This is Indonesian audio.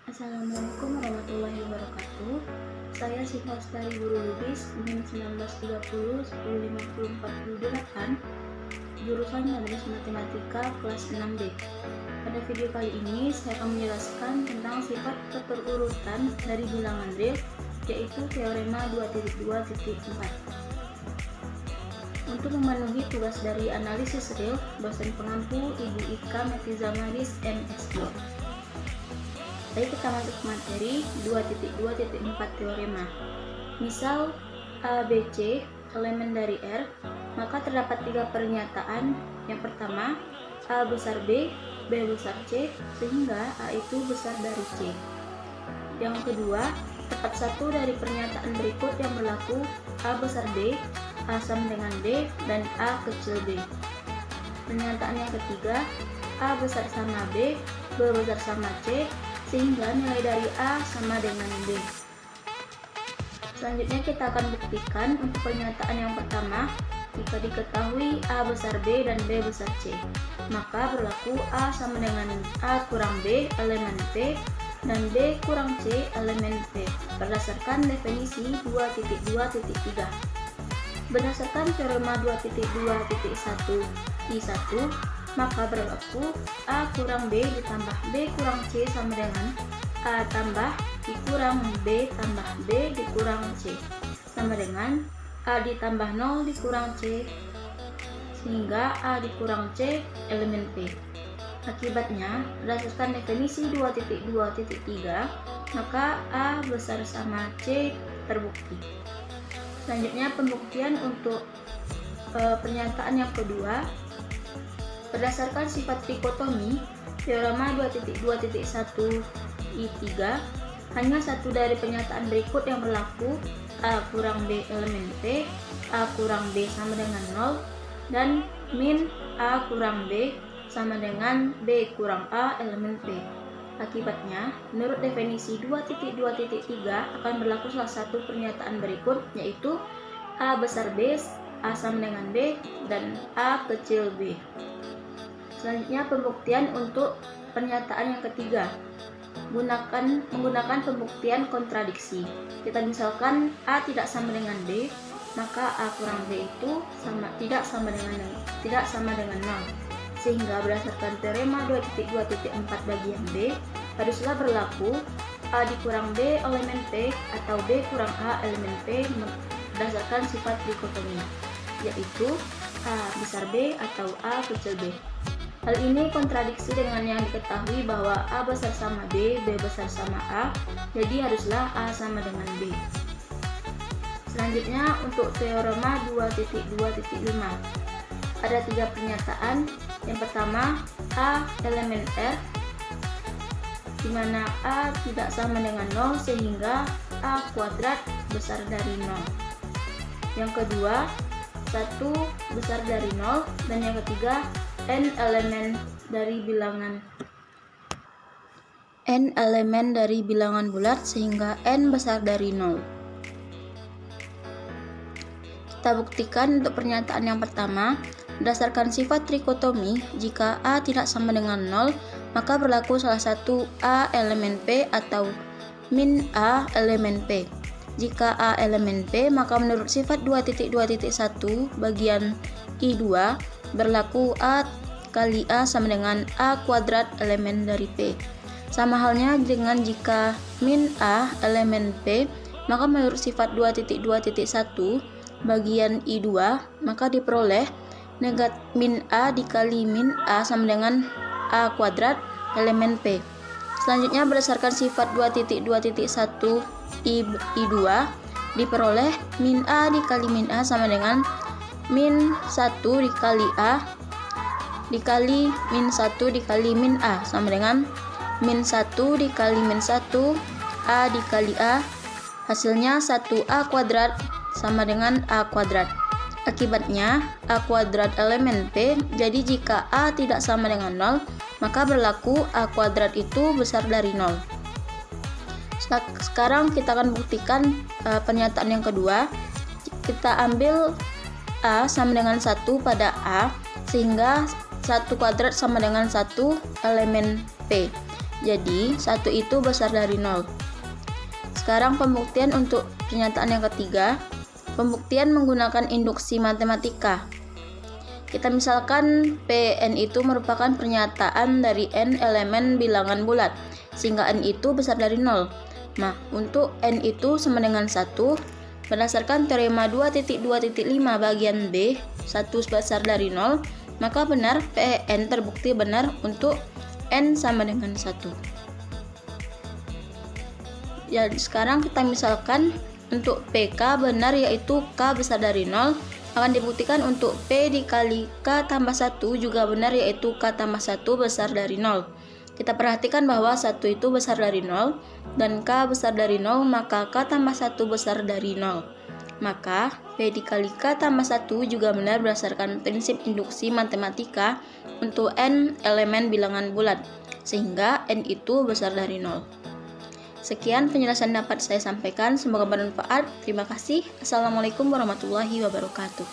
Assalamualaikum warahmatullahi wabarakatuh. Saya Syifa Lestari Guru Lubis, NIM 1930 5048, jurusan Hadis Matematika kelas 6B. Pada video kali ini saya akan menjelaskan tentang sifat keterurutan dari bilangan real, yaitu teorema 2.2.4. Untuk memenuhi tugas dari analisis real, dosen pengampu Ibu Ika Metiza Maris, MSc. Baik, kita masuk ke materi 2.2.4 teorema. Misal A, B, C elemen dari R, maka terdapat tiga pernyataan. Yang pertama, A besar B, B besar C, sehingga A itu besar dari C. Yang kedua, tepat satu dari pernyataan berikut yang berlaku: A besar B, A sama dengan B, dan A kecil b. Pernyataan yang ketiga, A besar sama B, B besar sama C, sehingga nilai dari A sama dengan B. Selanjutnya kita akan buktikan untuk pernyataan yang pertama. Jika diketahui A besar B dan B besar C, maka berlaku A sama dengan A kurang B elemen P dan B kurang C elemen P berdasarkan definisi 2.2.3. Berdasarkan teorema 2.2.1i1, maka berlaku A kurang B ditambah B kurang C sama dengan A tambah dikurang B tambah B dikurang C sama dengan A ditambah 0 dikurang C, sehingga A dikurang C elemen P. Akibatnya, berdasarkan definisi 2.2.3, maka A besar sama C terbukti. Selanjutnya pembuktian untuk pernyataan yang kedua. Berdasarkan sifat trikotomi, teorema 2.2.1i3, hanya satu dari pernyataan berikut yang berlaku: A kurang B elemen P, A kurang B sama dengan 0, dan min A kurang B sama dengan B kurang A elemen P. Akibatnya, menurut definisi 2.2.3 akan berlaku salah satu pernyataan berikut, yaitu A besar B, A sama dengan B, dan A kecil b. Selanjutnya pembuktian untuk pernyataan yang ketiga. Menggunakan pembuktian kontradiksi. Kita misalkan A tidak sama dengan B, maka A kurang B itu tidak sama dengan 0. Sehingga berdasarkan teorema 2.2.4 bagian B, haruslah berlaku A dikurang B elemen P atau B kurang A elemen P berdasarkan sifat dikotomi, yaitu A besar B atau A kecil b. Hal ini kontradiksi dengan yang diketahui bahwa A besar sama B, B besar sama A, jadi haruslah A sama dengan B. Selanjutnya untuk teorema 2.2.5, ada tiga pernyataan. Yang pertama, A elemen R, di mana A tidak sama dengan 0 sehingga A kuadrat besar dari 0. Yang kedua, 1 besar dari 0, dan yang ketiga, n elemen dari bilangan bulat sehingga n besar dari 0. Kita buktikan untuk pernyataan yang pertama. Berdasarkan sifat trikotomi, jika A tidak sama dengan 0, maka berlaku salah satu A elemen P atau min A elemen P. Jika A elemen P, maka menurut sifat 2.2.1 bagian I2 berlaku A kali A sama dengan A kuadrat elemen dari P. Sama halnya dengan jika min A elemen P, maka menurut sifat 2.2.1 bagian I2, maka diperoleh min A dikali min A sama dengan A kuadrat elemen P. Selanjutnya berdasarkan sifat 2.2.1 I2 diperoleh min A dikali min A sama dengan min 1 dikali A dikali min 1 dikali min A sama dengan min 1 dikali min 1 A dikali A, hasilnya 1A kuadrat sama dengan A kuadrat. Akibatnya A kuadrat elemen P, jadi jika A tidak sama dengan 0, maka berlaku A kuadrat itu besar dari 0. Sekarang kita akan buktikan pernyataan yang kedua. Kita ambil A sama dengan 1 pada A, sehingga 1 kuadrat sama dengan 1 elemen P. Jadi 1 itu besar dari 0. Sekarang pembuktian untuk pernyataan yang ketiga. Pembuktian menggunakan induksi matematika. Kita misalkan Pn itu merupakan pernyataan dari n elemen bilangan bulat, sehingga n itu besar dari 0. Nah, untuk n itu sama dengan 1, berdasarkan teorema 2.2.5 bagian B, 1 besar dari 0, maka benar Pn terbukti benar untuk n sama dengan 1. Ya, sekarang kita misalkan untuk PK benar, yaitu K besar dari 0, akan dibuktikan untuk P dikali K tambah 1 juga benar, yaitu K tambah 1 besar dari 0. Kita perhatikan bahwa 1 itu besar dari 0 dan K besar dari 0, maka K tambah 1 besar dari 0. Maka P dikali K tambah 1 juga benar berdasarkan prinsip induksi matematika untuk n elemen bilangan bulat, sehingga n itu besar dari 0. Sekian penjelasan dapat saya sampaikan, semoga bermanfaat. Terima kasih. Assalamualaikum warahmatullahi wabarakatuh.